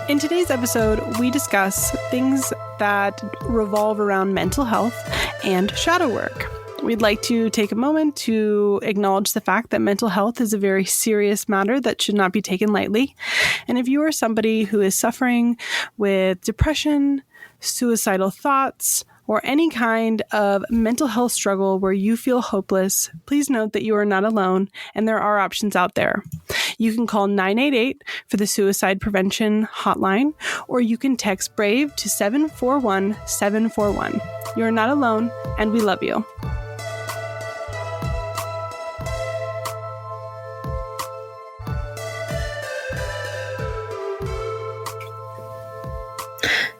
In today's episode, we discuss things that revolve around mental health and shadow work. We'd like to take a moment to acknowledge the fact that mental health is a very serious matter that should not be taken lightly. And if you are somebody who is suffering with depression, suicidal thoughts, or any kind of mental health struggle where you feel hopeless, please note that you are not alone and there are options out there. You can call 988 for the suicide prevention hotline, or you can text BRAVE to 741-741. You're not alone, and we love you.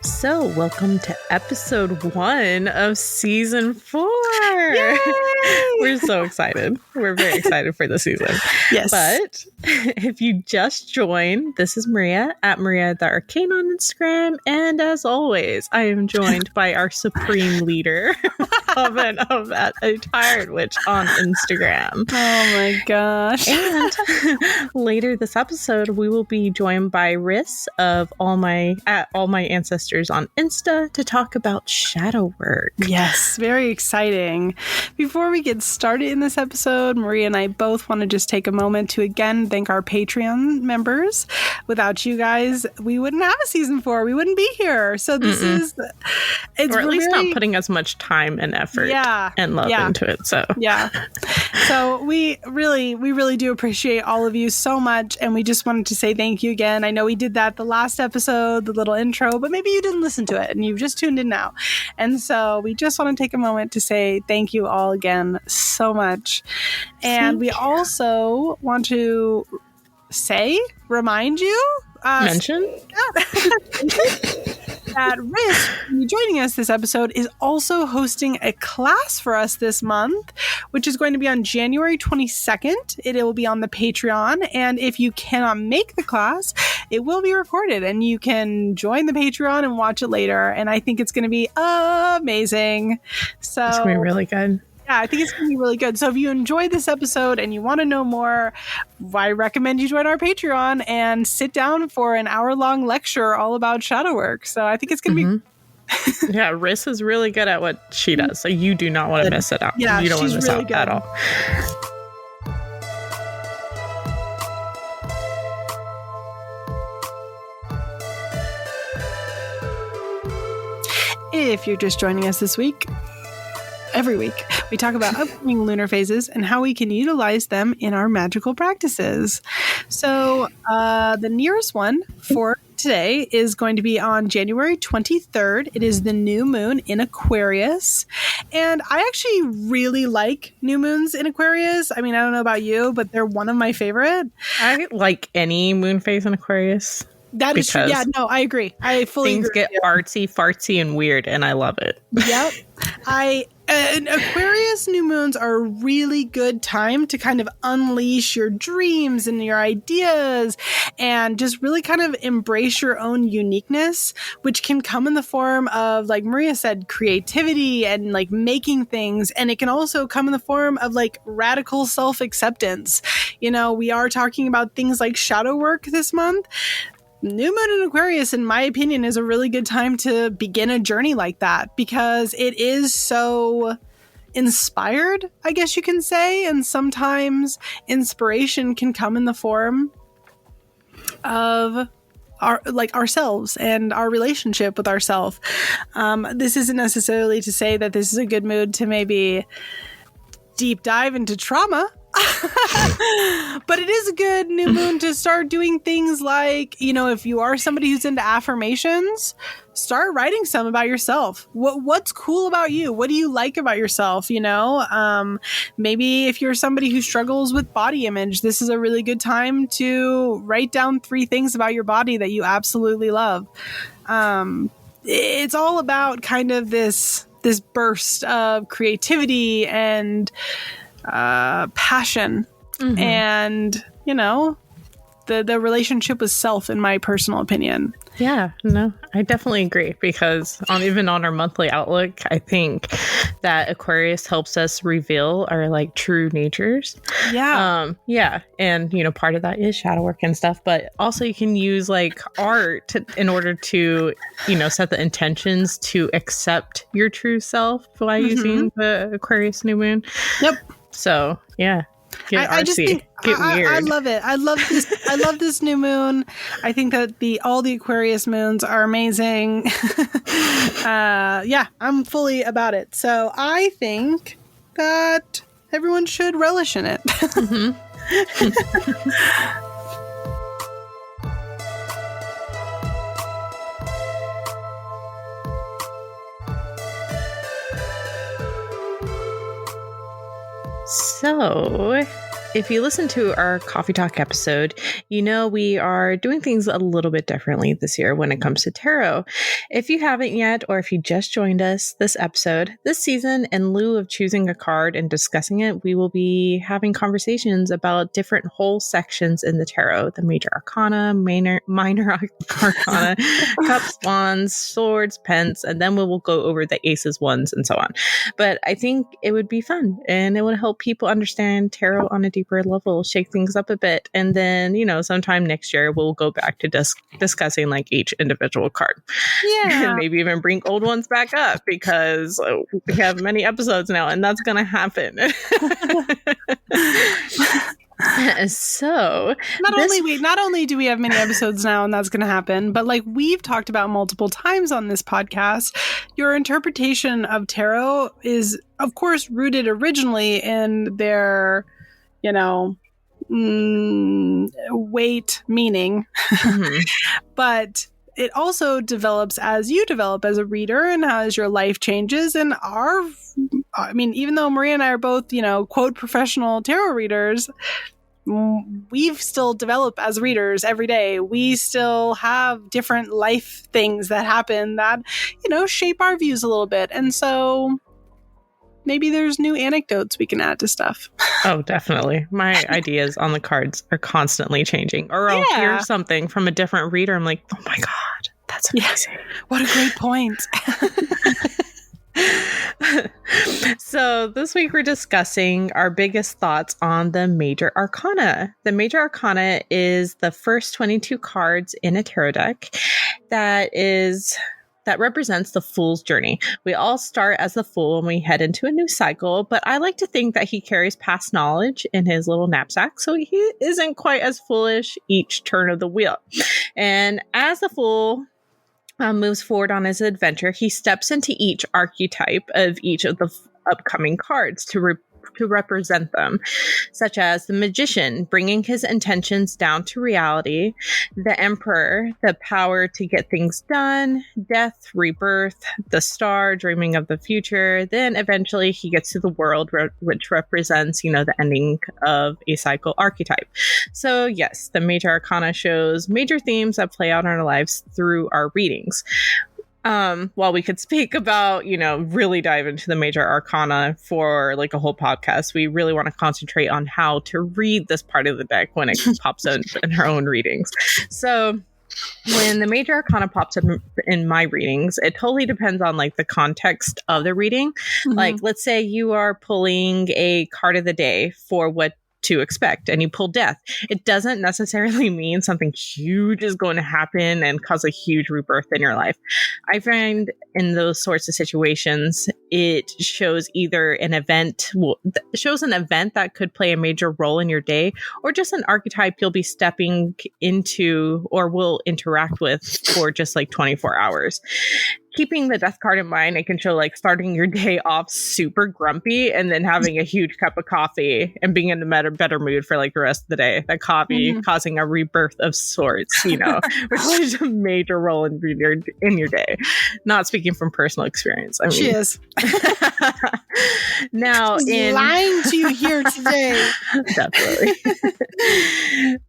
So, welcome to episode 1 of season 4. Yay! We're so excited. We're very excited for the season. Yes. But if you just joined, this is Maria at Marisa Arcana on Instagram. And as always, I am joined by our supreme leader of that Tired Witch on Instagram. Oh my gosh. And later this episode, we will be joined by Ris of All My Ancestors on Insta to talk about shadow work. Yes, very exciting. Before we get started in this episode, Maria and I both want to just take a moment to again thank our Patreon members. Without you guys, we wouldn't have a season 4. We wouldn't be here. So this is, it's or at least not putting as much time and effort and love into it. So so we really do appreciate all of you so much, and we just wanted to say thank you again. I know we did that the last episode, the little intro, but maybe you didn't listen to it and you've just tuned in now. And so we just want to take a moment to say thank you all again so much. And we also want to remind you, mention that Ris, joining us this episode, is also hosting a class for us this month, which is going to be on January 22nd. It will be on the Patreon, and if you cannot make the class, it will be recorded, and you can join the Patreon and watch it later, and I think it's going to be amazing. So it's going to be really good. Yeah, I think it's going to be really good. So if you enjoyed this episode and you want to know more, I recommend you join our Patreon and sit down for an hour-long lecture all about shadow work. So I think it's going to be... Yeah, Ris is really good at what she does. So you do not want to miss it out. Yeah, you don't want to miss really out good. at all. If you're just joining us this week, every week, we talk about upcoming lunar phases and how we can utilize them in our magical practices. So the nearest one for today is going to be on January 23rd. It is the new moon in Aquarius. And I actually really like new moons in Aquarius. I mean, I don't know about you, but they're one of my favorite. I like any moon phase in Aquarius. That is true. Yeah, no, I agree. I fully agree. Things get artsy, fartsy, and weird, and I love it. Yep. Aquarius new moons are a really good time to kind of unleash your dreams and your ideas and just really kind of embrace your own uniqueness, which can come in the form of, like Maria said, creativity and like making things. And it can also come in the form of like radical self-acceptance. You know, we are talking about things like shadow work this month. New moon in Aquarius, in my opinion, is a really good time to begin a journey like that because it is so inspired, I guess you can say. And sometimes inspiration can come in the form of ourselves and our relationship with ourselves. This isn't necessarily to say that this is a good mood to maybe deep dive into trauma. But it is a good new moon to start doing things like, you know, if you are somebody who's into affirmations, start writing some about yourself. What's cool about you? What do you like about yourself? You know, maybe if you're somebody who struggles with body image, this is a really good time to write down 3 things about your body that you absolutely love. It's all about kind of this burst of creativity and passion. And, you know, the relationship with self, in my personal opinion. Yeah, no, I definitely agree, because even on our monthly outlook, I think that Aquarius helps us reveal our like true natures. Yeah. Yeah. And, part of that is shadow work and stuff, but also you can use like art in order to, set the intentions to accept your true self by using the Aquarius new moon. Yep. So, yeah. I just think I love it. I love this. I love this new moon. I think that all the Aquarius moons are amazing. Yeah, I'm fully about it. So I think that everyone should relish in it. Mm-hmm. So, if you listen to our Coffee Talk episode, we are doing things a little bit differently this year when it comes to tarot. If you haven't yet, or if you just joined us this season, in lieu of choosing a card and discussing it, we will be having conversations about different whole sections in the tarot: the Major Arcana, minor Arcana, Cups, Wands, Swords, Pence, and then we will go over the Aces, Wands, and so on. But I think it would be fun, and it would help people understand tarot on a deeper level, shake things up a bit, and then sometime next year we'll go back to discussing like each individual card. Yeah. And maybe even bring old ones back up, because we have many episodes now, and that's gonna happen. So not only do we have many episodes now, and that's going to happen, but like we've talked about multiple times on this podcast, your interpretation of tarot is of course rooted originally in their weight meaning, but it also develops as you develop as a reader and as your life changes. And even though Maria and I are both, quote, professional tarot readers, we've still developed as readers every day. We still have different life things that happen that, shape our views a little bit. And so maybe there's new anecdotes we can add to stuff. Oh, definitely. My ideas on the cards are constantly changing. Or I'll hear something from a different reader. I'm like, oh my God, that's amazing. Yeah. What a great point. So this week we're discussing our biggest thoughts on the Major Arcana. The Major Arcana is the first 22 cards in a tarot deck that represents the Fool's journey. We all start as the Fool when we head into a new cycle, but I like to think that he carries past knowledge in his little knapsack, so he isn't quite as foolish each turn of the wheel. And as the Fool moves forward on his adventure, he steps into each archetype of each of the upcoming cards to represent them, such as the Magician, bringing his intentions down to reality; the Emperor, the power to get things done; Death, rebirth; the Star, dreaming of the future. Then eventually he gets to the World, which represents, the ending of a cycle archetype. So yes, the Major Arcana shows major themes that play out in our lives through our readings. While we could speak about, really dive into the Major Arcana for like a whole podcast, we really want to concentrate on how to read this part of the deck when it pops up in our own readings. So when the Major Arcana pops up in my readings, it totally depends on like the context of the reading. Mm-hmm. Like, let's say you are pulling a card of the day for what to expect, and you pull Death. It doesn't necessarily mean something huge is going to happen and cause a huge rebirth in your life. I find in those sorts of situations, it shows either an event that could play a major role in your day, or just an archetype you'll be stepping into or will interact with for just like 24 hours. Keeping the Death card in mind, it can show like starting your day off super grumpy and then having a huge cup of coffee and being in a better mood for like the rest of the day. That coffee causing a rebirth of sorts, which plays a major role in your day. Not speaking from personal experience. I mean, she is. Now, lying to you here today. Definitely.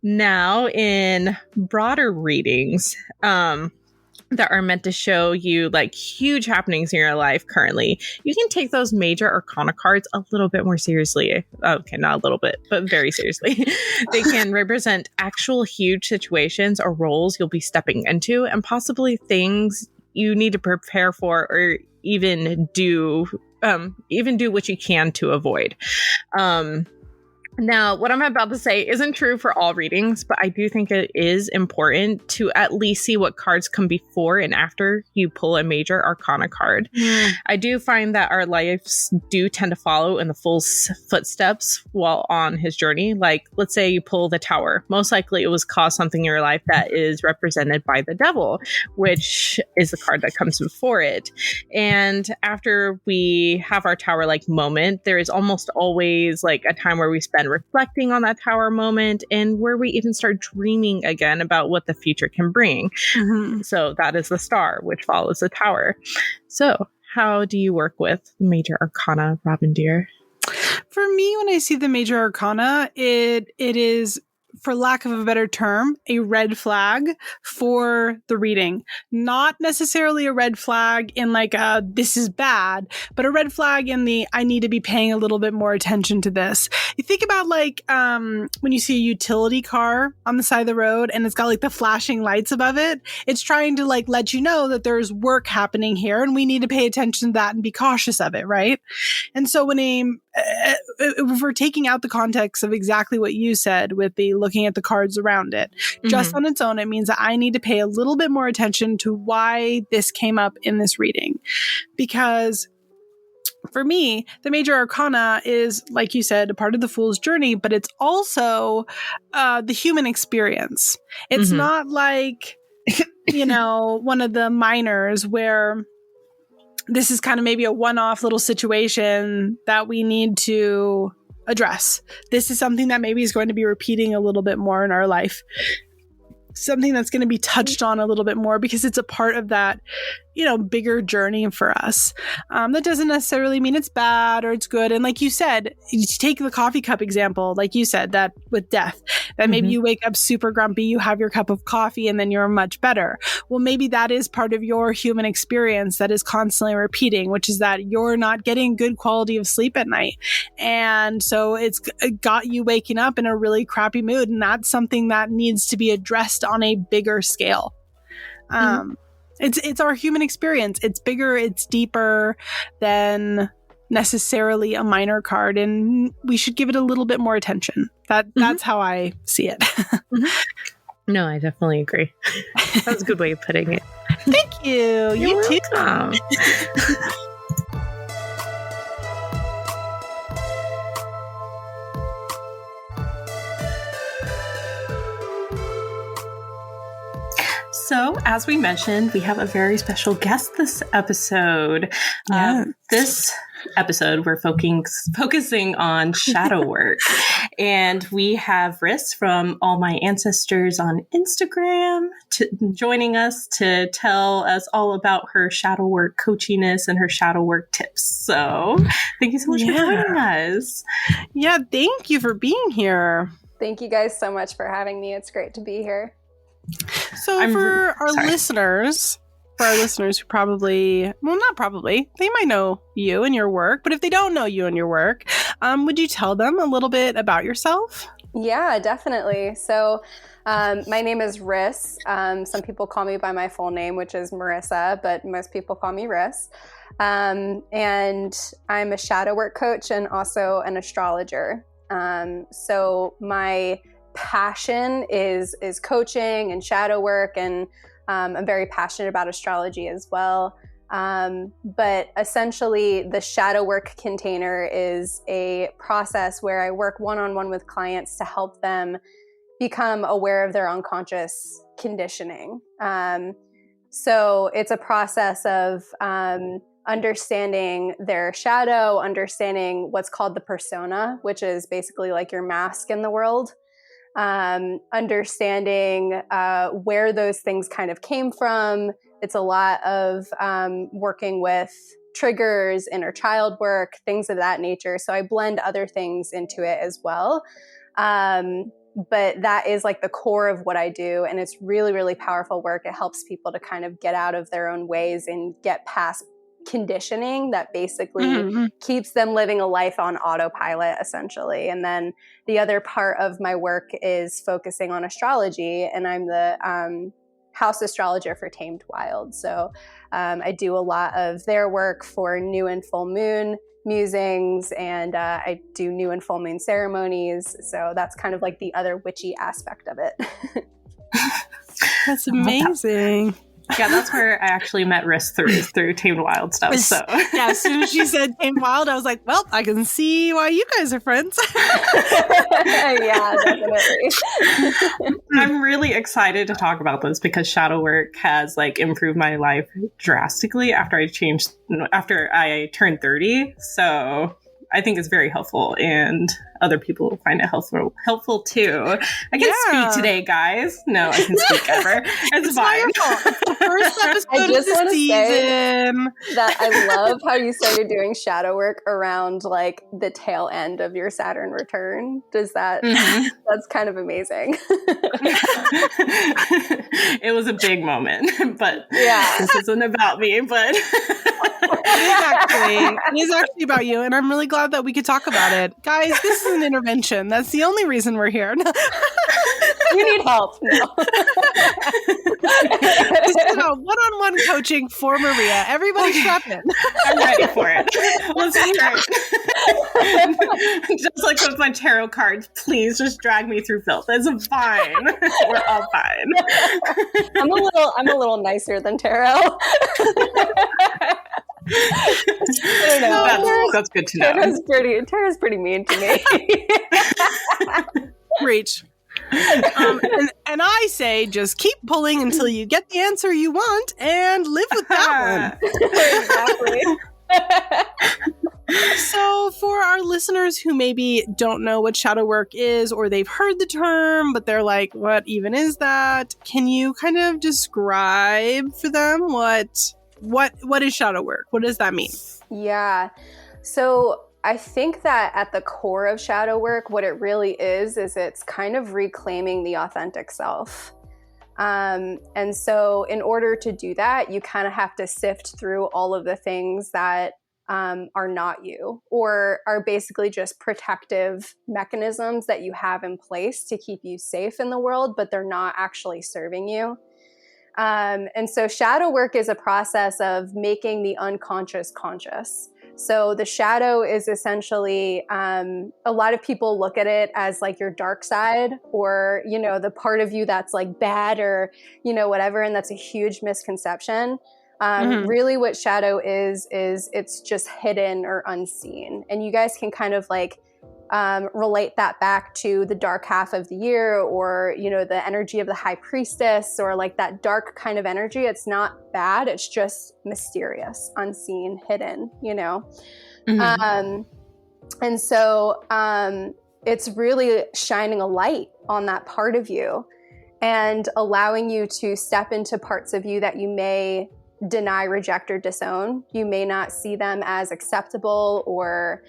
Now, in broader readings, that are meant to show you like huge happenings in your life currently, you can take those major arcana cards a little bit more seriously. Okay, not a little bit, but very seriously. They can represent actual huge situations or roles you'll be stepping into, and possibly things you need to prepare for, or even do what you can to avoid. Now, what I'm about to say isn't true for all readings, but I do think it is important to at least see what cards come before and after you pull a major arcana card. I do find that our lives do tend to follow in the Fool's footsteps while on his journey. Like, let's say you pull the Tower. Most likely it was caused something in your life that is represented by the Devil, which is the card that comes before it. And after we have our Tower-like moment, there is almost always like a time where we spend reflecting on that Tower moment, and where we even start dreaming again about what the future can bring. So that is the Star, which follows the Tower. So how do you work with Major Arcana, Robin dear? For me, when I see the Major Arcana, it is, for lack of a better term, a red flag for the reading. Not necessarily a red flag in like a this is bad, but a red flag in the I need to be paying a little bit more attention to this. You think about like when you see a utility car on the side of the road and it's got like the flashing lights above it, it's trying to like let you know that there's work happening here and we need to pay attention to that and be cautious of it, right? And so when if we're taking out the context of exactly what you said with the looking at the cards around it, just on its own, it means that I need to pay a little bit more attention to why this came up in this reading. Because for me, the Major Arcana is, like you said, a part of the Fool's journey, but it's also the human experience. It's not like, one of the minors where this is kind of maybe a one-off little situation that we need to address. This is something that maybe is going to be repeating a little bit more in our life. Something that's going to be touched on a little bit more because it's a part of that, bigger journey for us. That doesn't necessarily mean it's bad or it's good. And like you said, you take the coffee cup example, like you said, that with death, that maybe you wake up super grumpy, you have your cup of coffee and then you're much better. Well, maybe that is part of your human experience that is constantly repeating, which is that you're not getting good quality of sleep at night. And so it's got you waking up in a really crappy mood. And that's something that needs to be addressed on a bigger scale. It's our human experience. It's bigger, it's deeper than necessarily a minor card, and we should give it a little bit more attention. That's how I see it. No, I definitely agree. That was a good way of putting it. Thank you. You're you welcome. Too. So, as we mentioned, we have a very special guest this episode. Yes. This episode, we're focusing on shadow work. And we have Ris from All My Ancestors on Instagram joining us to tell us all about her shadow work coachiness and her shadow work tips. So, thank you so much for joining us. Yeah, thank you for being here. Thank you guys so much for having me. It's great to be here. So for our listeners who probably, well, not probably, they might know you and your work, but if they don't know you and your work, would you tell them a little bit about yourself? Yeah, definitely. So my name is Ris. Some people call me by my full name, which is Marisa, but most people call me Ris. And I'm a shadow work coach and also an astrologer. So my passion is coaching and shadow work, and I'm very passionate about astrology as well. But essentially, the shadow work container is a process where I work one-on-one with clients to help them become aware of their unconscious conditioning. So it's a process of understanding their shadow, understanding what's called the persona, which is basically like your mask in the world. Understanding where those things kind of came from. It's a lot of working with triggers, inner child work, things of that nature. So I blend other things into it as well. but that is like the core of what I do. And it's really, really powerful work. It helps people to kind of get out of their own ways and get past conditioning that basically keeps them living a life on autopilot, essentially. And then the other part of my work is focusing on astrology, and I'm the house astrologer for Tamed Wild. So I do a lot of their work for new and full moon musings, and I do new and full moon ceremonies. So that's kind of like the other witchy aspect of it. That's amazing. Yeah, that's where I actually met Ris through Tamed Wild stuff. So yeah, as soon as she said Tamed Wild, I was like, well, I can see why you guys are friends. Yeah, definitely. I'm really excited to talk about this because shadow work has like improved my life drastically after I turned 30. So I think it's very helpful, and other people will find it helpful too. I can speak today, guys. No, I can speak ever. It's fine. The first episode I just of want the to say season. that I love how you started doing shadow work around like the tail end of your Saturn return. Does that? That's kind of amazing. It was a big moment, but yeah, this isn't about me. But it is actually about you, and I'm really glad that we could talk about it, guys. This is an intervention. That's the only reason we're here. You need help. No. This is about one-on-one coaching for Maria. Everybody strap in. I'm ready for it. Let's start. Just like with my tarot cards, please just drag me through filth. It's fine. We're all fine. I'm a little nicer than tarot. I don't know. That's good to know. Tara's pretty mean to me. Reach. And I say just keep pulling until you get the answer you want and live with that one. Exactly. So for our listeners who maybe don't know what shadow work is, or they've heard the term but they're like, what even is that? Can you kind of describe for them what is shadow work? What does that mean? Yeah. So I think that at the core of shadow work, what it really is it's kind of reclaiming the authentic self. And so in order to do that, you kind of have to sift through all of the things that are not you, or are basically just protective mechanisms that you have in place to keep you safe in the world, but they're not actually serving you. And so shadow work is a process of making the unconscious conscious. So the shadow is essentially, a lot of people look at it as like your dark side, or, the part of you that's like bad, or, whatever. And that's a huge misconception. Really what shadow is it's just hidden or unseen. And you guys can kind of like, relate that back to the dark half of the year, or, the energy of the high priestess, or like that dark kind of energy. It's not bad. It's just mysterious, unseen, hidden, And so it's really shining a light on that part of you and allowing you to step into parts of you that you may deny, reject, or disown. You may not see them as acceptable or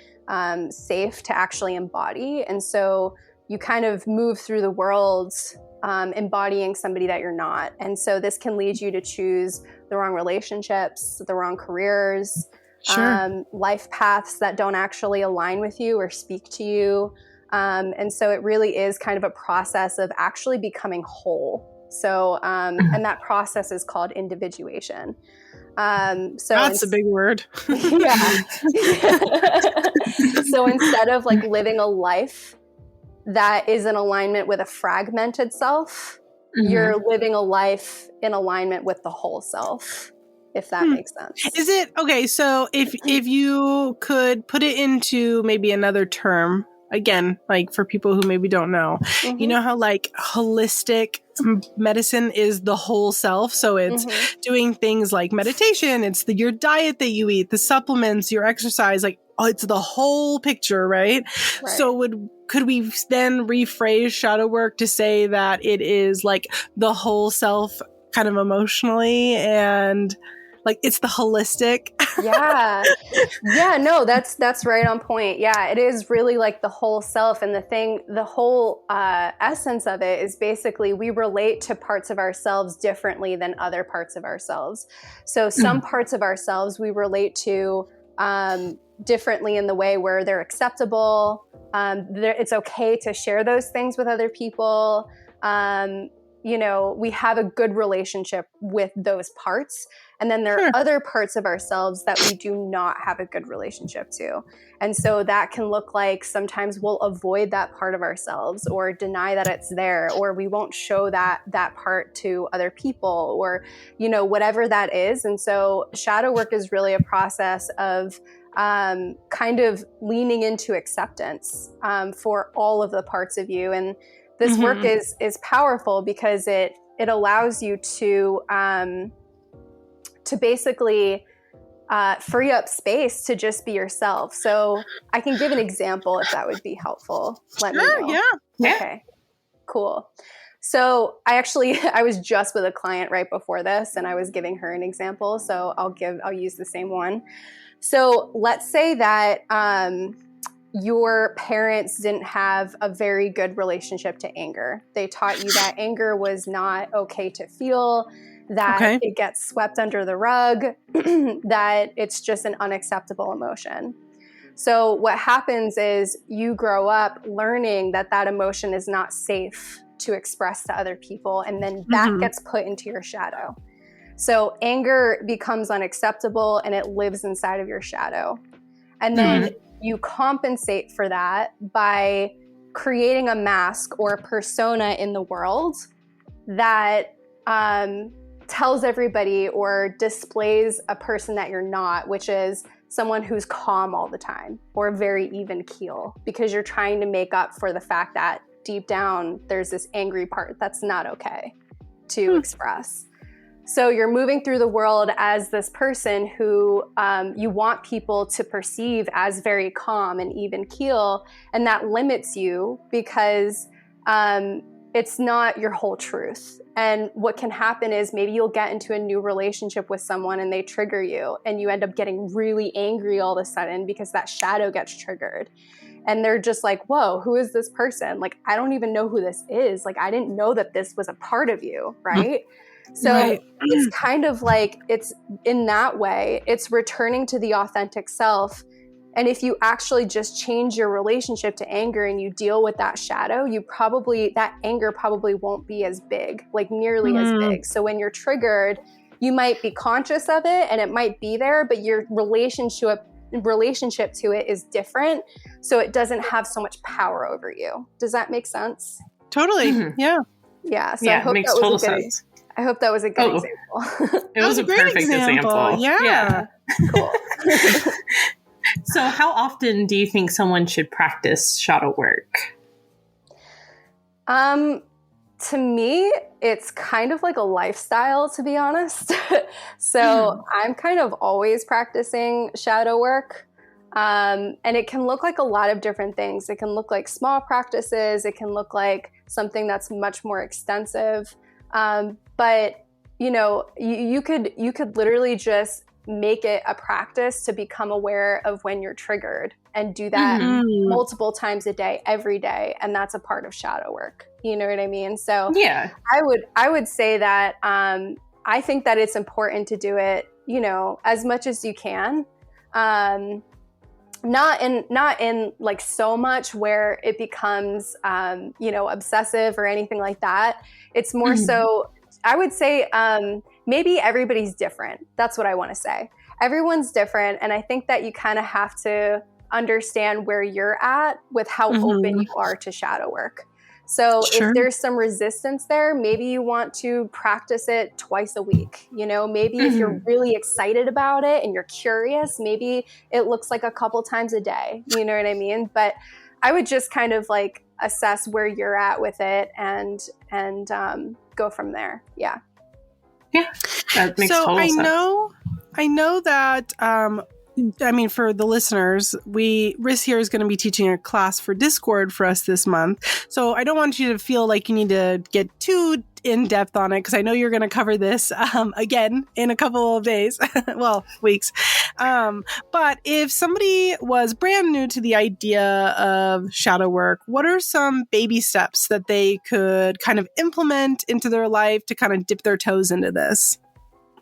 safe to actually embody. And so you kind of move through the world embodying somebody that you're not. And so this can lead you to choose the wrong relationships, the wrong careers, life paths that don't actually align with you or speak to you. And so it really is kind of a process of actually becoming whole. So, and that process is called individuation. So that's a big word. Yeah. So instead of like living a life that is in alignment with a fragmented self, you're living a life in alignment with the whole self, if that makes sense. Is it okay? So if you could put it into maybe another term, again, like for people who maybe don't know, you know how like holistic medicine is the whole self. So it's doing things like meditation. It's your diet that you eat, the supplements, your exercise, like it's the whole picture, right? So could we then rephrase shadow work to say that it is like the whole self kind of emotionally, and like it's the holistic Yeah. Yeah, no, that's right on point. Yeah, it is really like the whole self. And the whole essence of it is basically we relate to parts of ourselves differently than other parts of ourselves. So some parts of ourselves we relate to differently in the way where they're acceptable. It's okay to share those things with other people. We have a good relationship with those parts. And then there are other parts of ourselves that we do not have a good relationship to. And so that can look like sometimes we'll avoid that part of ourselves or deny that it's there, or we won't show that part to other people, or, whatever that is. And so shadow work is really a process of kind of leaning into acceptance for all of the parts of you. And this work is powerful because it allows you to basically free up space to just be yourself. So I can give an example if that would be helpful. Let me know. Yeah. Okay, cool. So I was just with a client right before this, and I was giving her an example. So I'll use the same one. So let's say that your parents didn't have a very good relationship to anger. They taught you that anger was not okay to feel, that it gets swept under the rug, that it's just an unacceptable emotion. So what happens is you grow up learning that emotion is not safe to express to other people, and then that gets put into your shadow. So anger becomes unacceptable and it lives inside of your shadow. And then you compensate for that by creating a mask or a persona in the world that tells everybody or displays a person that you're not, which is someone who's calm all the time or very even keel, because you're trying to make up for the fact that deep down there's this angry part that's not okay to express. So you're moving through the world as this person who you want people to perceive as very calm and even keel, and that limits you because it's not your whole truth. And what can happen is maybe you'll get into a new relationship with someone and they trigger you, and you end up getting really angry all of a sudden because that shadow gets triggered. And they're just like, whoa, who is this person? Like, I don't even know who this is. Like, I didn't know that this was a part of you, right? So it's kind of like, it's in that way, it's returning to the authentic self. And if you actually just change your relationship to anger and you deal with that shadow, that anger probably won't be as big, like nearly as big. So when you're triggered, you might be conscious of it and it might be there, but your relationship to it is different. So it doesn't have so much power over you. Does that make sense? Totally. Yeah. Yeah. So yeah, I hope it makes that was total a good sense. I hope that was a good example. It was a great perfect example. Yeah. Cool. So how often do you think someone should practice shadow work? To me, it's kind of like a lifestyle, to be honest. So I'm kind of always practicing shadow work. And it can look like a lot of different things. It can look like small practices. It can look like something that's much more extensive. But you could literally just make it a practice to become aware of when you're triggered and do that multiple times a day, every day. And that's a part of shadow work. You know what I mean? So yeah, I would say that I think that it's important to do it, as much as you can. Not in like so much where it becomes, obsessive or anything like that. It's more so, I would say, maybe everybody's different. That's what I want to say. Everyone's different. And I think that you kind of have to understand where you're at with how open you are to shadow work. So if there's some resistance there, maybe you want to practice it twice a week. Maybe if you're really excited about it and you're curious, maybe it looks like a couple times a day. You know what I mean? But I would just kind of like assess where you're at with it and go from there. Yeah. Yeah. That makes total sense. I know that I mean, for the listeners, Ris here is going to be teaching a class for Discord for us this month. So I don't want you to feel like you need to get too in depth on it, because I know you're going to cover this again in a couple of days, well, weeks. But if somebody was brand new to the idea of shadow work, what are some baby steps that they could kind of implement into their life to kind of dip their toes into this?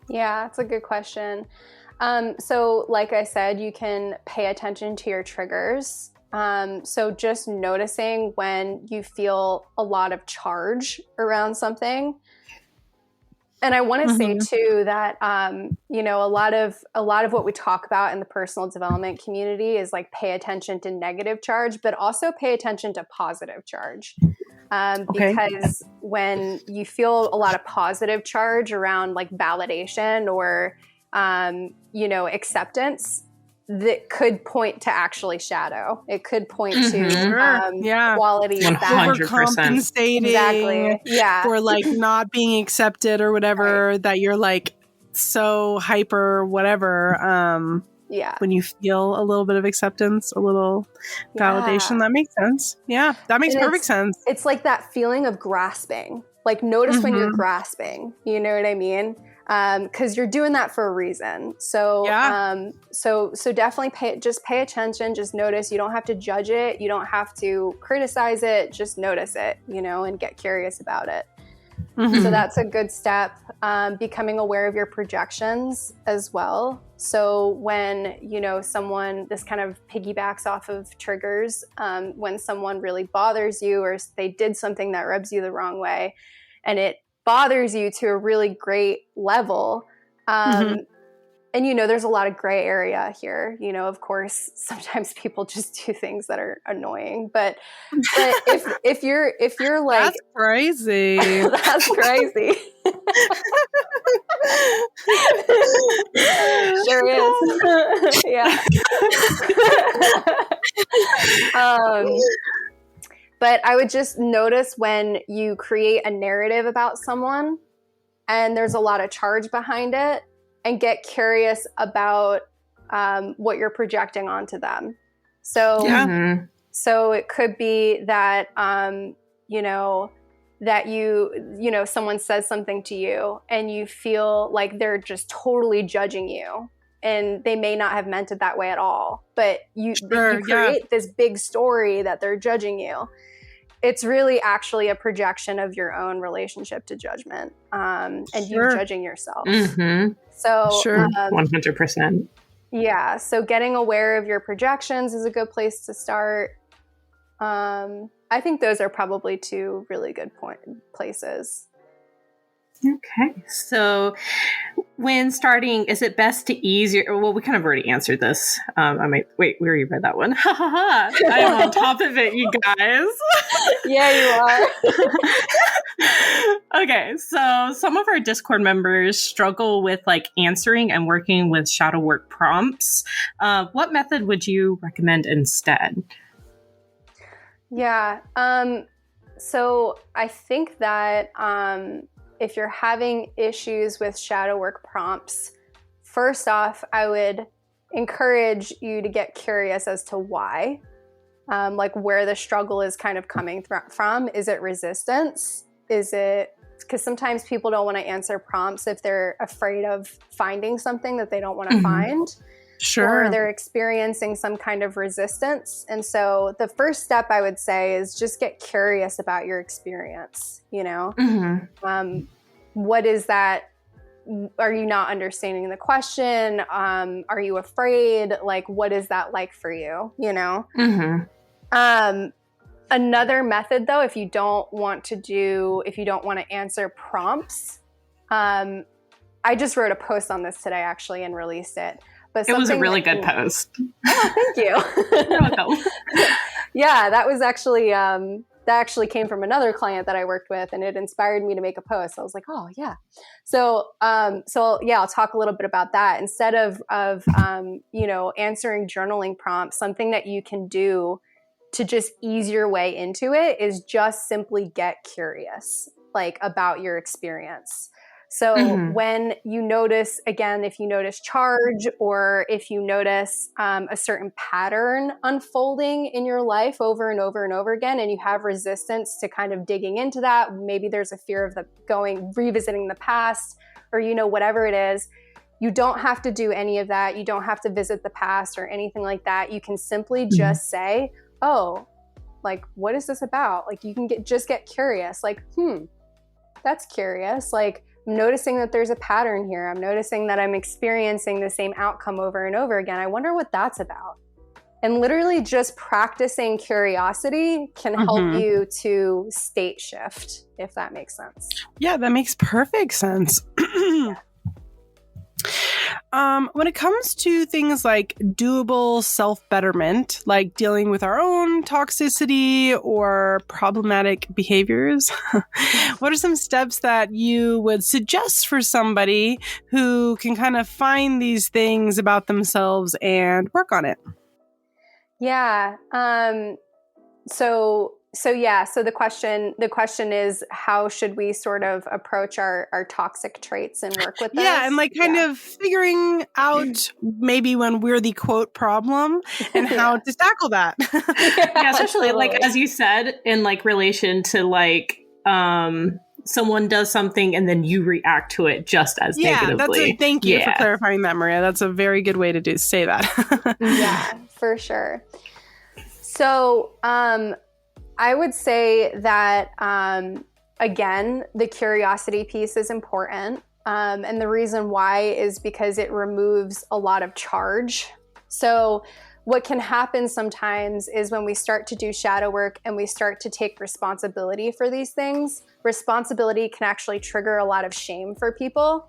Yeah, that's a good question. So like I said, you can pay attention to your triggers. So just noticing when you feel a lot of charge around something. And I want to say too that, you know, a lot of what we talk about in the personal development community is like pay attention to negative charge, but also pay attention to positive charge. Because when you feel a lot of positive charge around like validation or, you know, acceptance, that could point to actually shadow. It could point to qualities 100%. Overcompensating for like not being accepted or whatever, that you're like so hyper whatever. When you feel a little bit of acceptance, a little validation, that makes sense. Yeah, that makes perfect sense. It's like that feeling of grasping. Like notice when you're grasping, you know what I mean? Because you're doing that for a reason. So, so definitely pay attention. Just notice. You don't have to judge it. You don't have to criticize it. Just notice it, you know, and get curious about it. So that's a good step. Becoming aware of your projections as well. So when, you know, this kind of piggybacks off of triggers, when someone really bothers you or they did something that rubs you the wrong way and it bothers you to a really great level. And, you know, there's a lot of gray area here. You know, of course, sometimes people just do things that are annoying. But if you're like, that's crazy. That's crazy. Sure is. Yeah. But I would just notice when you create a narrative about someone and there's a lot of charge behind it, and get curious about what you're projecting onto them. So, so it could be that, you know, that you know, someone says something to you and you feel like they're just totally judging you. And they may not have meant it that way at all, but you create this big story that they're judging you. It's really actually a projection of your own relationship to judgment, and you judging yourself. So 100%. Yeah. So getting aware of your projections is a good place to start. I think those are probably two really good places. Okay. So when starting, is it best to ease your, well, we kind of already answered this. We already read that one. Ha ha ha. I am on top of it, you guys. Yeah, you are. Okay. So some of our Discord members struggle with like answering and working with shadow work prompts. What method would you recommend instead? Yeah. So I think that, if you're having issues with shadow work prompts, first off, I would encourage you to get curious as to why, like where the struggle is kind of coming from. Is it resistance? Is it, because sometimes people don't want to answer prompts if they're afraid of finding something that they don't want to find. Or they're experiencing some kind of resistance. And so the first step I would say is just get curious about your experience, you know? What is that? Are you not understanding the question? Are you afraid? Like, what is that like for you, you know? Another method though, if you don't want to answer prompts, I just wrote a post on this today actually and released it. But it was a really good post. Oh, thank you. Yeah, that was actually that actually came from another client that I worked with, and it inspired me to make a post. I was like, oh yeah. So yeah, I'll talk a little bit about that. Instead of you know, answering journaling prompts, something that you can do to just ease your way into it is just simply get curious, like about your experience. So when you notice, again, if you notice charge, or if you notice a certain pattern unfolding in your life over and over and over again, and you have resistance to kind of digging into that, maybe there's a fear of revisiting the past, or, whatever it is, you don't have to do any of that. You don't have to visit the past or anything like that. You can simply just say, oh, like, what is this about? Like, you can just get curious, like, that's curious. Like, I'm noticing that there's a pattern here. I'm noticing that I'm experiencing the same outcome over and over again. I wonder what that's about. And literally just practicing curiosity can help you to state shift, if that makes sense. Yeah, that makes perfect sense. When it comes to things like doable self-betterment, like dealing with our own toxicity or problematic behaviors, what are some steps that you would suggest for somebody who can kind of find these things about themselves and work on it? Yeah. So the question is, how should we sort of approach our toxic traits and work with those? Yeah, and like kind of figuring out maybe when we're the quote problem and how to tackle that. Yeah, especially totally. Like, as you said, in like relation to like someone does something and then you react to it just as negatively. Thank you for clarifying that, Maria. That's a very good way to say that. Yeah, for sure. So, I would say that, again, the curiosity piece is important. And the reason why is because it removes a lot of charge. So what can happen sometimes is when we start to do shadow work and we start to take responsibility for these things, responsibility can actually trigger a lot of shame for people.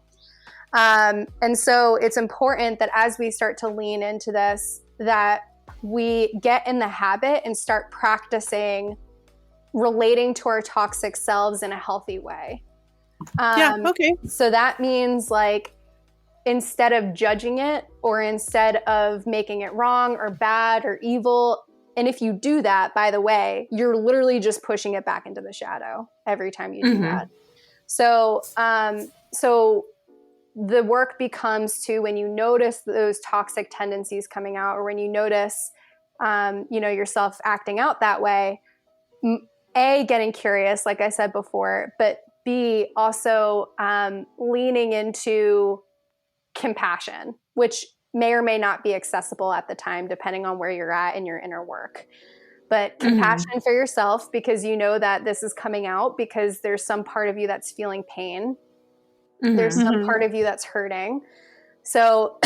And so it's important that as we start to lean into this, that we get in the habit and start practicing relating to our toxic selves in a healthy way. So that means, like, instead of judging it, or instead of making it wrong or bad or evil, and if you do that, by the way, you're literally just pushing it back into the shadow every time you do that. So the work becomes to, when you notice those toxic tendencies coming out, or when you notice, yourself acting out that way, A, getting curious, like I said before, but B, also leaning into compassion, which may or may not be accessible at the time, depending on where you're at in your inner work. But compassion for yourself, because you know that this is coming out because there's some part of you that's feeling pain. There's some part of you that's hurting. So,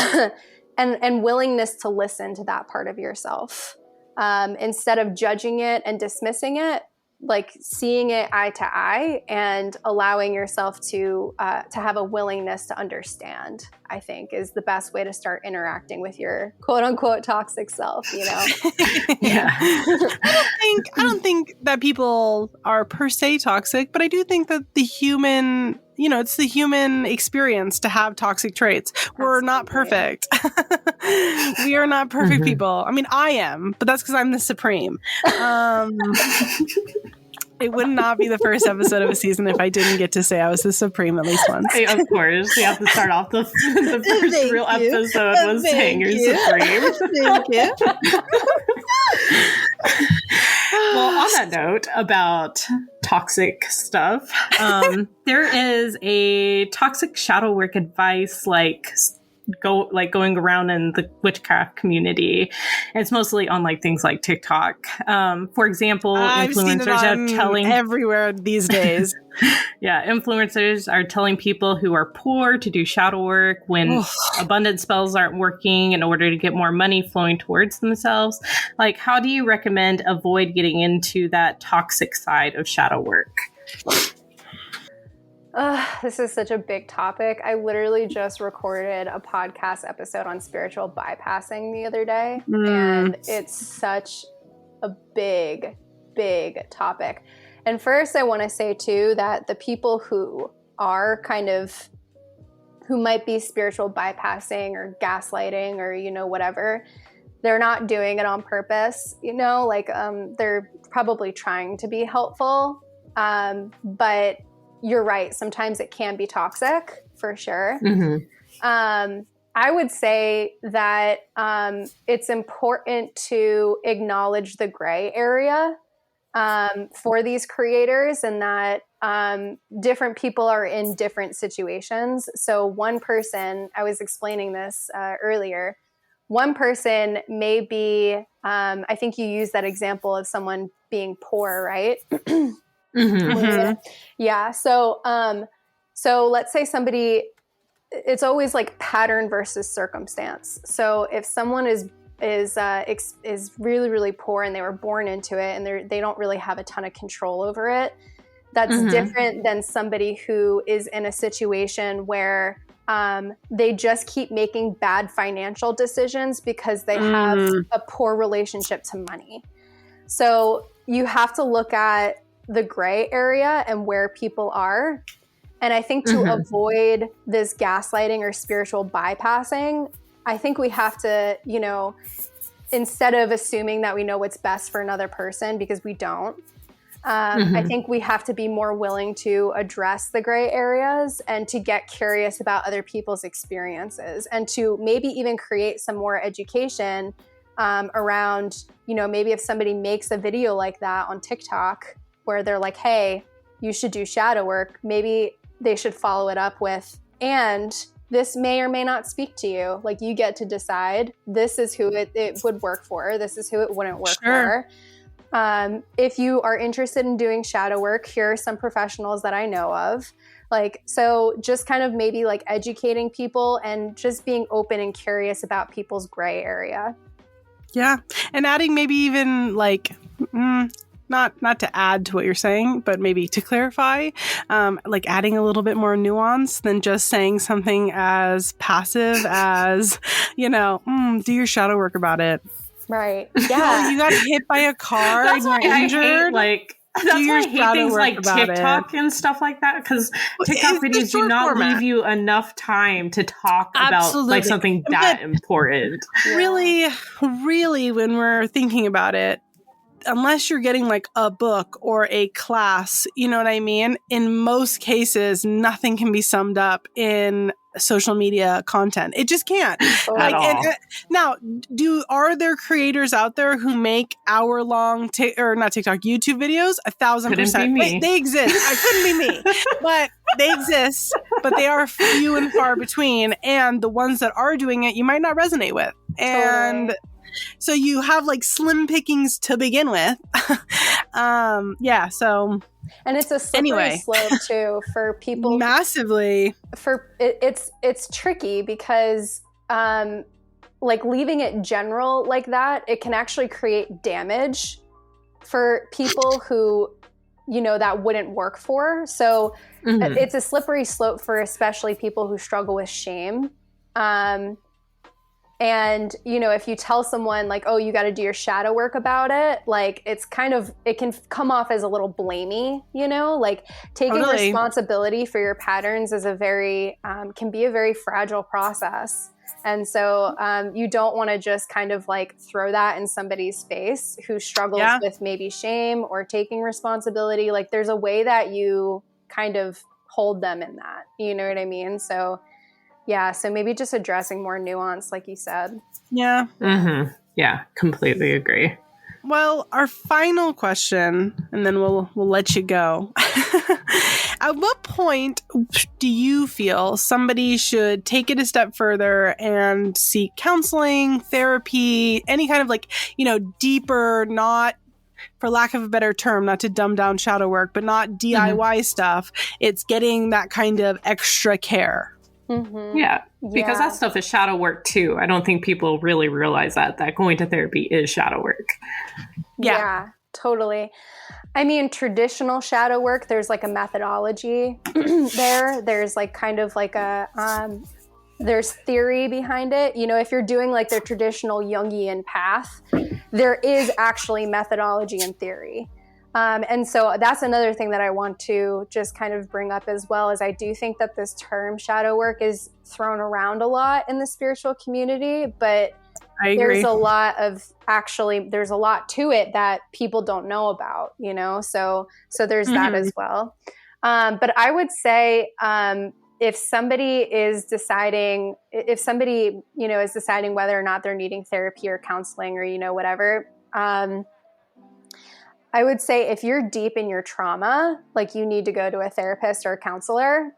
and willingness to listen to that part of yourself. Instead of judging it and dismissing it, like seeing it eye to eye and allowing yourself to have a willingness to understand, I think, is the best way to start interacting with your quote unquote toxic self, Yeah. I don't think that people are per se toxic, but I do think that the human, it's the human experience to have toxic traits. We're not perfect. We are not perfect people. I mean, I am, but that's because I'm the supreme. It would not be the first episode of a season if I didn't get to say I was the supreme at least once. Hey, of course. We have to start off the first real episode was saying you're supreme. Thank you. Well, on that note about toxic stuff, there is a toxic shadow work advice going around in the witchcraft community. And it's mostly on like things like TikTok. For example, influencers are telling everywhere these days. Yeah, influencers are telling people who are poor to do shadow work when abundant spells aren't working in order to get more money flowing towards themselves. Like, how do you recommend avoid getting into that toxic side of shadow work? This is such a big topic. I literally just recorded a podcast episode on spiritual bypassing the other day, and it's such a big, big topic. And first, I want to say, too, that the people who are who might be spiritual bypassing or gaslighting or, whatever, they're not doing it on purpose, they're probably trying to be helpful. But you're right. Sometimes it can be toxic, for sure. Mm-hmm. I would say that it's important to acknowledge the gray area for these creators, and that different people are in different situations. So one person, I was explaining this earlier, one person may be, I think you used that example of someone being poor, right? Mm-hmm. Yeah. So let's say somebody, it's always like pattern versus circumstance. So if someone is really, really poor and they were born into it and they don't really have a ton of control over it, that's different than somebody who is in a situation where they just keep making bad financial decisions because they have a poor relationship to money. So you have to look at the gray area and where people are. And I think to avoid this gaslighting or spiritual bypassing, I think we have to, instead of assuming that we know what's best for another person, because we don't, I think we have to be more willing to address the gray areas and to get curious about other people's experiences, and to maybe even create some more education around, maybe if somebody makes a video like that on TikTok where they're like, hey, you should do shadow work, maybe they should follow it up with, and this may or may not speak to you. Like, you get to decide, this is who it would work for. This is who it wouldn't work for. If you are interested in doing shadow work, here are some professionals that I know of. Like, so just kind of maybe like educating people and just being open and curious about people's gray area. Yeah. And adding maybe even like, not to add to what you're saying, but maybe to clarify, like adding a little bit more nuance than just saying something as passive as, do your shadow work about it. Right. Yeah. You got hit by a car That's and you're why injured. That's why I hate things like TikTok and stuff like that, because TikTok videos do not leave you enough time to talk about like something that important. Really, really, when we're thinking about it, unless you're getting like a book or a class, you know what I mean? In most cases, nothing can be summed up in social media content. It just can't. At all. Now, are there creators out there who make hour-long YouTube videos? 1,000%. They exist. It couldn't be me, but they exist. But they are few and far between, and the ones that are doing it, you might not resonate with. And so you have like slim pickings to begin with. So. And it's a slippery slope too for people. Massively. It's tricky because like leaving it general like that, it can actually create damage for people who, that wouldn't work for. So it's a slippery slope for especially people who struggle with shame. And, if you tell someone like, oh, you got to do your shadow work about it, like it can come off as a little blamey, like taking responsibility for your patterns is can be a very fragile process. And so you don't want to just kind of like throw that in somebody's face who struggles with maybe shame or taking responsibility. Like, there's a way that you kind of hold them in that, you know what I mean? So yeah, so maybe just addressing more nuance, like you said. Yeah. Mm-hmm. Yeah, completely agree. Well, our final question, and then we'll let you go. At what point do you feel somebody should take it a step further and seek counseling, therapy, any kind of like, deeper, not, for lack of a better term, not to dumb down shadow work, but not DIY stuff. It's getting that kind of extra care. Mm-hmm. Yeah, because that stuff is shadow work too. I don't think people really realize that going to therapy is shadow work. Yeah, totally. I mean, traditional shadow work, there's like a methodology there. There's like kind of like there's theory behind it. If you're doing like the traditional Jungian path, there is actually methodology and theory. And so that's another thing that I want to just kind of bring up as well, is I do think that this term shadow work is thrown around a lot in the spiritual community, but there's a lot to it that people don't know about, so there's that as well. But I would say, if somebody is deciding whether or not they're needing therapy or counseling or, whatever, I would say if you're deep in your trauma, like you need to go to a therapist or a counselor,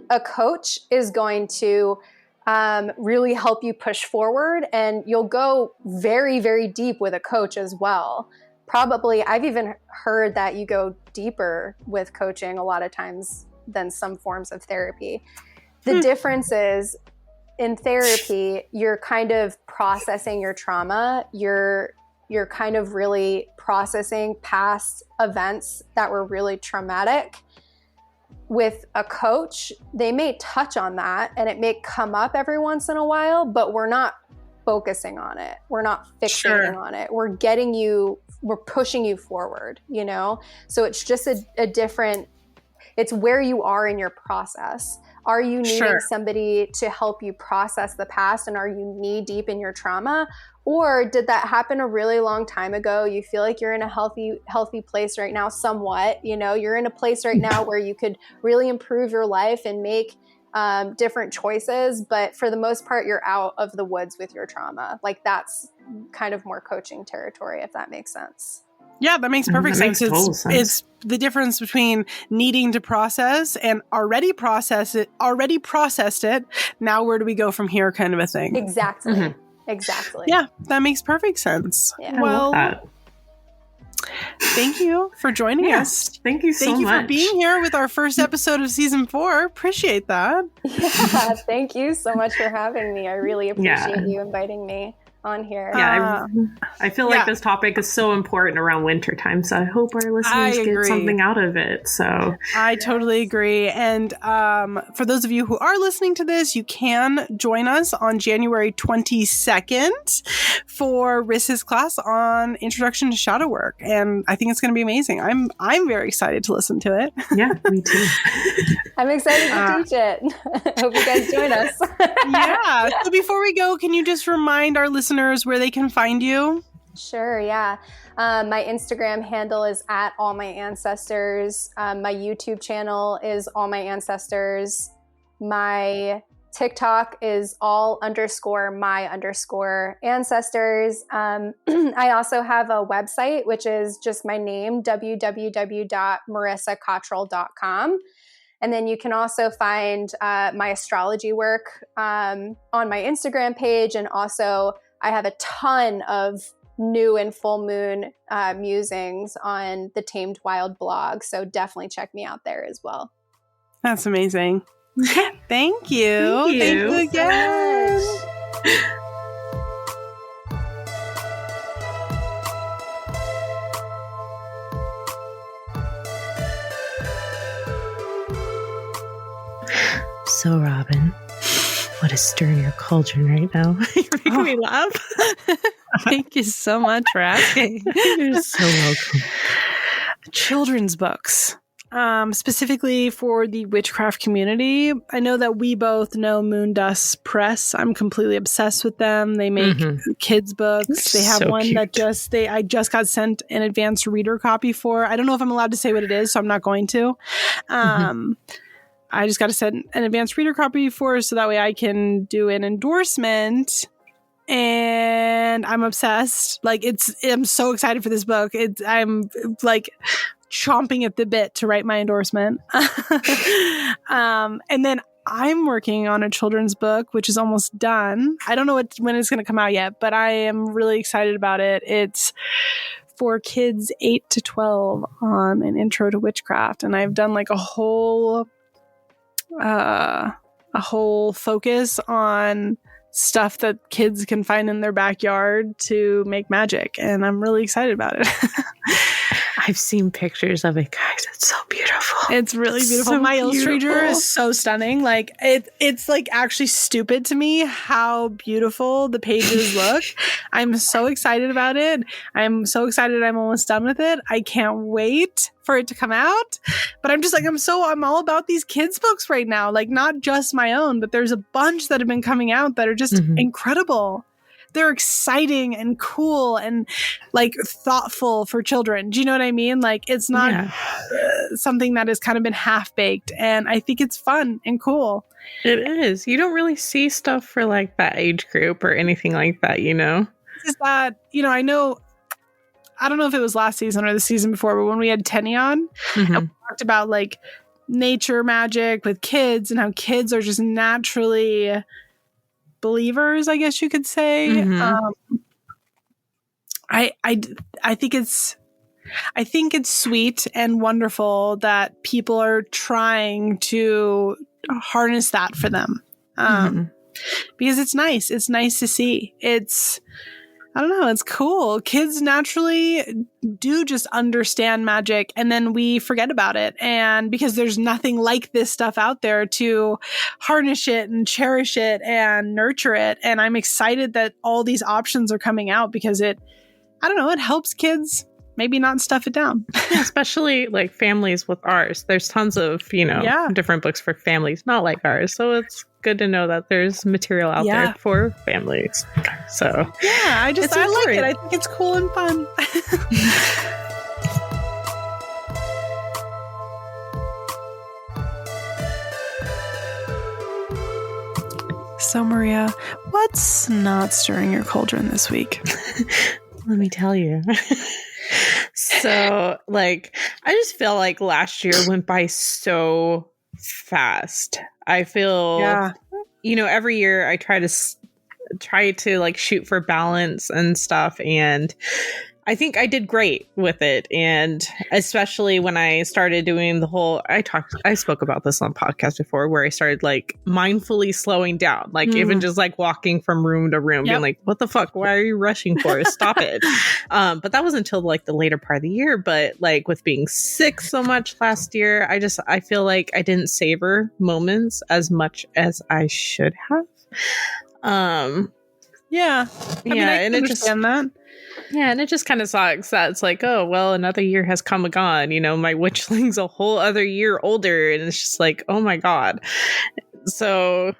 a coach is going to really help you push forward, and you'll go very, very deep with a coach as well. Probably, I've even heard that you go deeper with coaching a lot of times than some forms of therapy. The difference is in therapy, you're kind of processing your trauma. You're kind of really processing past events that were really traumatic. With a coach, they may touch on that and it may come up every once in a while, but we're not focusing on it. We're not fixating on it. We're pushing you forward, So it's just a different, it's where you are in your process. Are you needing somebody to help you process the past, and are you knee deep in your trauma? Or did that happen a really long time ago? You feel like you're in a healthy place right now, somewhat, you're in a place right now where you could really improve your life and make different choices. But for the most part, you're out of the woods with your trauma. Like that's kind of more coaching territory, if that makes sense. Yeah, that makes perfect sense. Makes total sense. It's the difference between needing to process and already processed it. Now where do we go from here kind of a thing. Exactly. Mm-hmm. Exactly. Yeah, that makes perfect sense. Yeah. Well, I love that. Thank you for joining us. Thank you so much. Thank you for being here with our first episode of season 4. Appreciate that. Yeah, thank you so much for having me. I really appreciate you inviting me on here. Yeah, I feel like this topic is so important around winter time, so I hope our listeners get something out of it. So I totally agree. And for those of you who are listening to this, you can join us on January 22nd for Ris's class on Introduction to Shadow Work, and I think it's going to be amazing. I'm very excited to listen to it. Yeah, me too. I'm excited to teach it. Hope you guys join us. Yeah. So before we go, can you just remind our listeners where they can find you? Sure, yeah. My Instagram handle is @allmyancestors. My YouTube channel is allmyancestors. My TikTok is all_my_ancestors. I also have a website, which is just my name, www.marisacottrell.com. And then you can also find my astrology work on my Instagram page. And also I have a ton of new and full moon musings on the Tamed Wild blog. So definitely check me out there as well. That's amazing. Thank you. Thank you again. So, Robin, what is stirring your cauldron right now? You're making me laugh. Thank you so much for asking. You're so welcome. Children's books, specifically for the witchcraft community. I know that we both know Moondust Press. I'm completely obsessed with them. They make kids books. They have one cute. That I just got sent an advanced reader copy for. I don't know if I'm allowed to say what it is, so I'm not going to. I just got to send an advanced reader copy for, so that way I can do an endorsement. And I'm obsessed. I'm so excited for this book. I'm like chomping at the bit to write my endorsement. And then I'm working on a children's book, which is almost done. I don't know when it's going to come out yet, but I am really excited about it. It's for kids 8 to 12 on an intro to witchcraft. And I've done like a whole focus on stuff that kids can find in their backyard to make magic, and I'm really excited about it. I've seen pictures of it, guys. It's so beautiful. It's really beautiful. So my beautiful. Illustrator is so stunning. Like it's like actually stupid to me how beautiful the pages look. I'm so excited about it. I'm so excited I'm almost done with it. I can't wait for it to come out. But I'm just like, I'm all about these kids books right now. Like not just my own, but there's a bunch that have been coming out that are just incredible. They're exciting and cool and like thoughtful for children. Do you know what I mean? Like it's not something that has kind of been half-baked, and I think it's fun and cool. It is. You don't really see stuff for like that age group or anything like that, you know? Is that, I don't know if it was last season or the season before, but when we had Tenny on, and we talked about like nature magic with kids and how kids are just naturally believers, I guess you could say. I think it's sweet and wonderful that people are trying to harness that for them. Because it's nice. It's nice to see. I don't know, it's cool. Kids naturally do just understand magic, and then we forget about it. And because there's nothing like this stuff out there to harness it and cherish it and nurture it. And I'm excited that all these options are coming out because it helps kids maybe not stuff it down. Yeah, especially like families with ours. There's tons of, different books for families not like ours. So it's good to know that there's material out there for families. So yeah, I like it. I think it's cool and fun. So Maria, what's not stirring your cauldron this week? Let me tell you. So, like, I just feel like last year went by so fast. I feel, every year I try to like shoot for balance and stuff, and I think I did great with it. And especially when I started doing the whole, I spoke about this on podcast before, where I started like mindfully slowing down, like even just like walking from room to room, being like, what the fuck? Why are you rushing for? Stop it. But that was until like the later part of the year. But like with being sick so much last year, I feel like I didn't savor moments as much as I should have. I can understand that. Yeah, and it just kind of sucks that it's like, oh, well, another year has come and gone. My witchling's a whole other year older, and it's just like, oh my God. So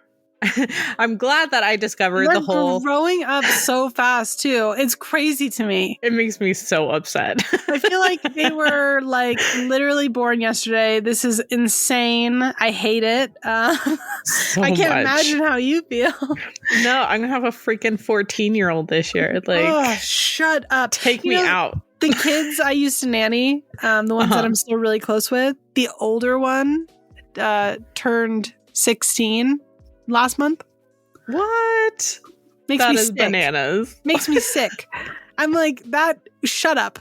I'm glad that I discovered the whole growing up so fast too. It's crazy to me. It makes me so upset. I feel like they were like literally born yesterday. This is insane. I hate it. I can't imagine how you feel. No, I'm gonna have a freaking 14-year-old this year. Like, shut up. Take me out. The kids I used to nanny, the ones that I'm still really close with, the older one turned 16 last month. What? Makes me sick. Bananas. Makes me sick. I'm like, shut up.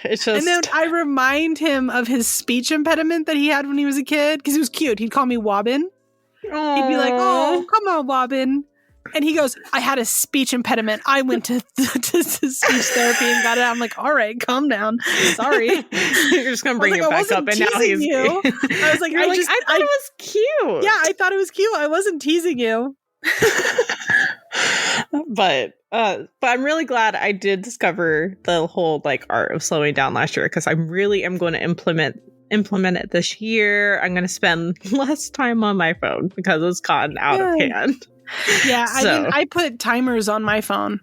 It's just... And then I remind him of his speech impediment that he had when he was a kid, because he was cute. He'd call me Wobbin. Aww. He'd be like, oh, come on, Wobbin. And he goes, I had a speech impediment. I went to speech therapy and got it. I'm like, all right, calm down. Sorry. You're just going to bring it back up. And now he's... you. I was like, I thought it was cute. Yeah, I thought it was cute. I wasn't teasing you. But I'm really glad I did discover the whole like art of slowing down last year, because I really am going to implement it this year. I'm going to spend less time on my phone because it's gotten out of hand. Yeah, I put timers on my phone.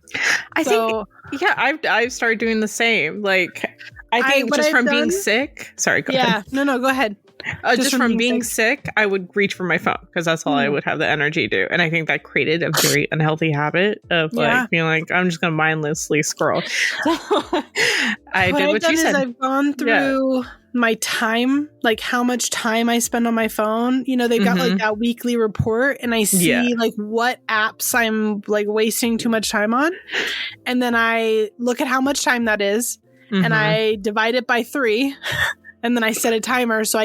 I think I've started doing the same. Like, I think just from being sick. Sorry, go ahead. Yeah, no, go ahead. Just from being sick, I would reach for my phone because that's all I would have the energy to do. And I think that created a very unhealthy habit of like being like, I'm just going to mindlessly scroll. I did what you said. I've gone through my time, like how much time I spend on my phone. They've got like that weekly report, and I see like what apps I'm like wasting too much time on. And then I look at how much time that is, and I divide it by 3. And then I set a timer so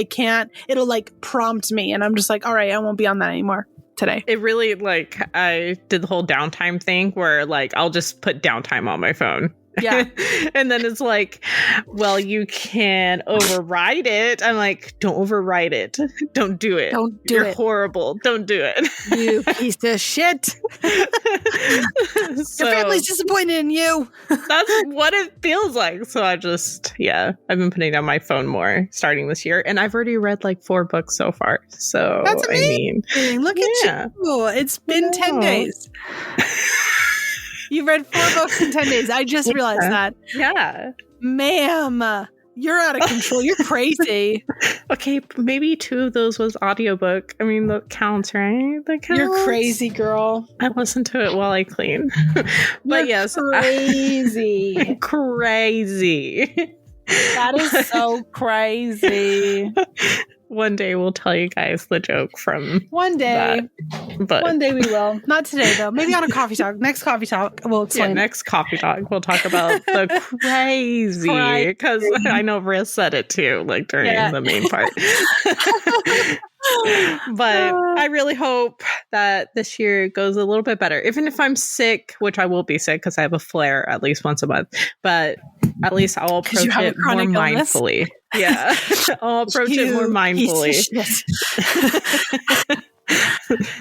it'll like prompt me, and I'm just like, all right, I won't be on that anymore today. It really, like, I did the whole downtime thing where like I'll just put downtime on my phone. Yeah. And then it's like, well, you can override it. I'm like, don't override it. Don't do it. You're horrible. Don't do it. You piece of shit. Your family's disappointed in you. That's what it feels like. So I've been putting down my phone more starting this year. And I've already read like 4 books so far. So that's amazing. Look at you. It's been 10 days. You've read 4 books in 10 days. I just realized that. Yeah. Ma'am, You're out of control. You're crazy. Okay, maybe 2 of those was audiobook. I mean, that counts, right? That counts. You're crazy, girl. I listened to it while I clean. But yes. Crazy. Crazy. That is so crazy. One day we'll tell you guys the joke from one day. But one day we will. Not today, though. Maybe on a coffee talk. Next coffee talk, we'll explain. Yeah, next coffee talk, we'll talk about the crazy. Because I know Riz said it too, like during the main part. But I really hope that this year goes a little bit better. Even if I'm sick, which I will be sick because I have a flare at least once a month. But at least I'll approach it more mindfully. Yeah. I'll approach it more mindfully.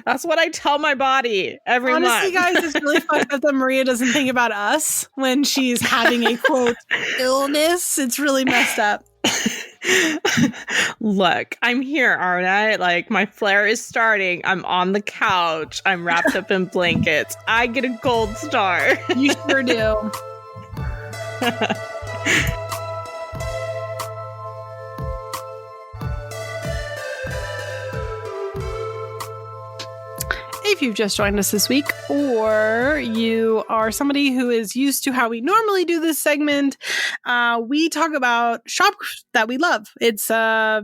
That's what I tell my body every month. Honestly, guys, it's really fucked up that Maria doesn't think about us when she's having a, quote, illness. It's really messed up. Look, I'm here, aren't I? Like, my flare is starting. I'm on the couch. I'm wrapped up in blankets. I get a gold star. You sure do. If you've just joined us this week, or you are somebody who is used to how we normally do this segment, we talk about shops that we love. It's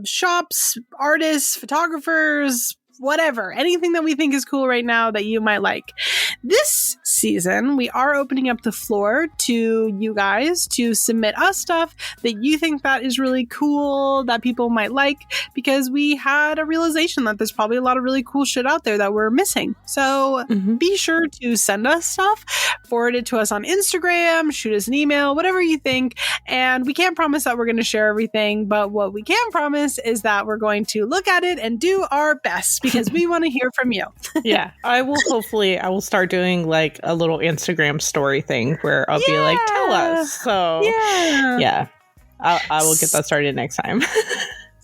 shops, artists, photographers, whatever, anything that we think is cool right now that you might like. This season, we are opening up the floor to you guys to submit us stuff that you think that is really cool, that people might like, because we had a realization that there's probably a lot of really cool shit out there that we're missing. So be sure to send us stuff, forward it to us on Instagram, shoot us an email, whatever you think. And we can't promise that we're going to share everything, but what we can promise is that we're going to look at it and do our best, because we want to hear from you. Yeah, I will start doing like a little Instagram story thing where I'll be like, tell us. So yeah, I will get that started next time. So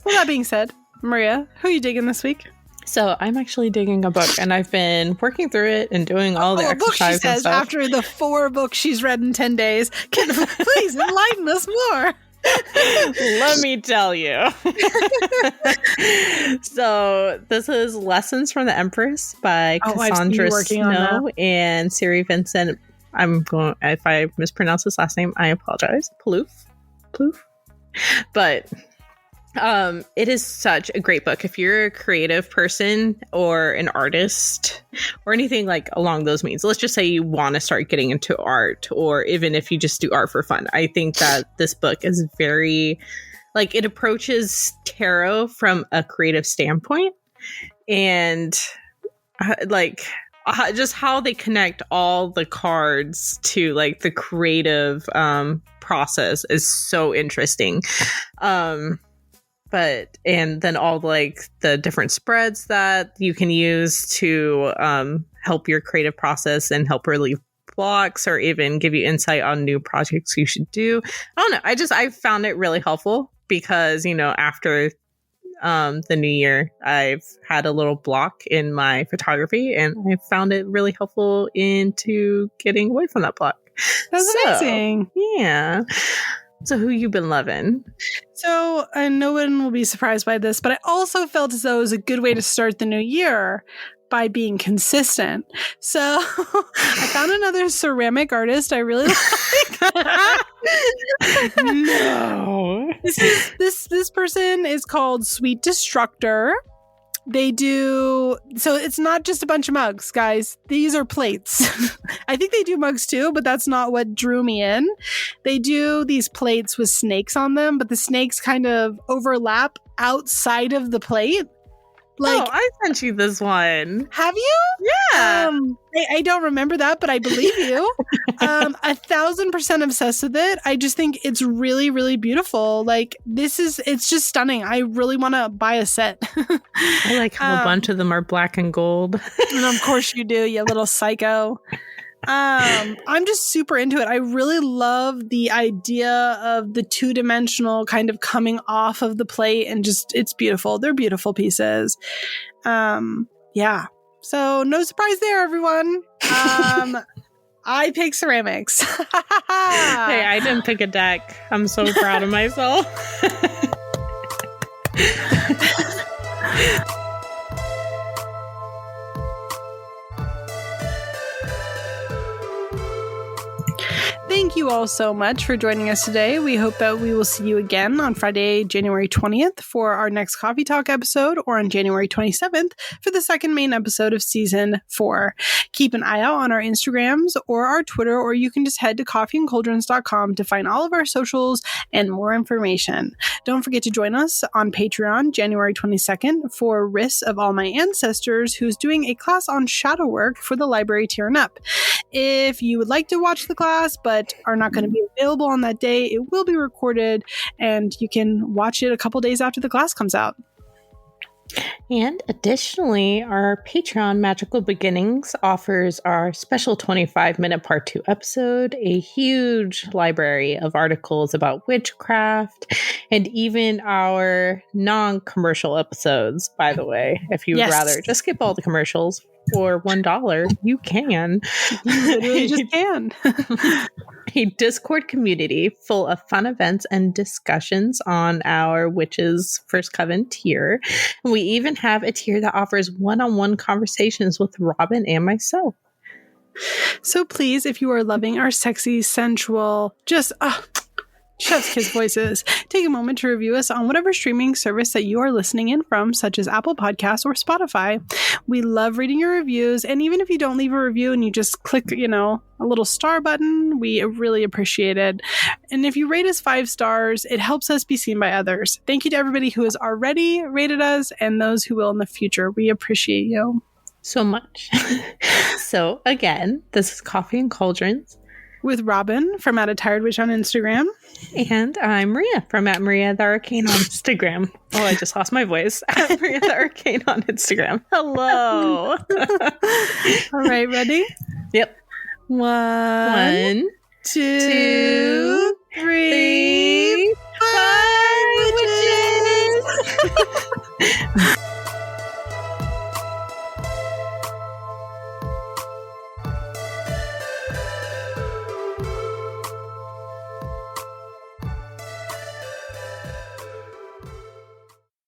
that being said, Maria, who are you digging this week? So I'm actually digging a book, and I've been working through it and doing all the exercise book, she says, and stuff. After the 4 books she's read in 10 days. Please enlighten us more. Let me tell you. So this is Lessons from the Empress by Cassandra Snow and Siri, Vincent. If I mispronounce his last name, I apologize. Plouff. But it is such a great book. If you're a creative person or an artist or anything like along those means, let's just say you want to start getting into art, or even if you just do art for fun, I think that this book is very, like, it approaches tarot from a creative standpoint, and just how they connect all the cards to like the creative process is so interesting. And then all like the different spreads that you can use to help your creative process and help relieve blocks, or even give you insight on new projects you should do. I don't know. I found it really helpful because, after the new year, I've had a little block in my photography, and I found it really helpful into getting away from that block. That's amazing. Yeah. So who you been loving? So no one will be surprised by this, but I also felt as though it was a good way to start the new year by being consistent. So I found another ceramic artist I really like. No. This person is called Sweet Destructor. They do, so it's not just a bunch of mugs, guys. These are plates. I think they do mugs too, but that's not what drew me in. They do these plates with snakes on them, but the snakes kind of overlap outside of the plate. Like, I sent you this one. Have you? Yeah. I don't remember that, but I believe you. 1,000% obsessed with it. I just think it's really, really beautiful. Like, it's just stunning. I really want to buy a set. I like how a bunch of them are black and gold. And of course you do, you little psycho. I'm just super into it. I really love the idea of the 2-dimensional kind of coming off of the plate, and just, it's beautiful. They're beautiful pieces. Yeah. So no surprise there, everyone. I picked ceramics. Hey, I didn't pick a deck. I'm so proud of myself. Thank you all so much for joining us today. We hope that we will see you again on Friday, January 20th for our next Coffee Talk episode, or on January 27th for the second main episode of Season 4. Keep an eye out on our Instagrams or our Twitter, or you can just head to coffeeandcauldrons.com to find all of our socials and more information. Don't forget to join us on Patreon January 22nd for Ris of All My Ancestors, who's doing a class on shadow work for the library tier and up. If you would like to watch the class but are not going to be available on that day, it will be recorded and you can watch it a couple days after the class comes out. And additionally, our Patreon Magical Beginnings offers our special 25-minute part 2 episode, a huge library of articles about witchcraft, and even our non-commercial episodes, by the way. If you would rather just skip all the commercials for $1, you can. You literally just can. A Discord community full of fun events and discussions on our Witches First Coven tier. And we even have a tier that offers one-on-one conversations with Robin and myself. So please, if you are loving our sexy, sensual, just chef's kiss voices, take a moment to review us on whatever streaming service that you are listening in from, such as Apple Podcasts or Spotify. We love reading your reviews, and even if you don't leave a review and you just click, a little star button, we really appreciate it. And if you rate us 5 stars, it helps us be seen by others. Thank you to everybody who has already rated us and those who will in the future. We appreciate you so much. So again, this is Coffee and Cauldrons with Robin from At a Tired Witch on Instagram. And I'm Maria from At Maria the Arcana on Instagram. Oh, I just lost my voice. At Maria the Arcana on Instagram. Hello. All right, ready? Yep. 1, 2, 3.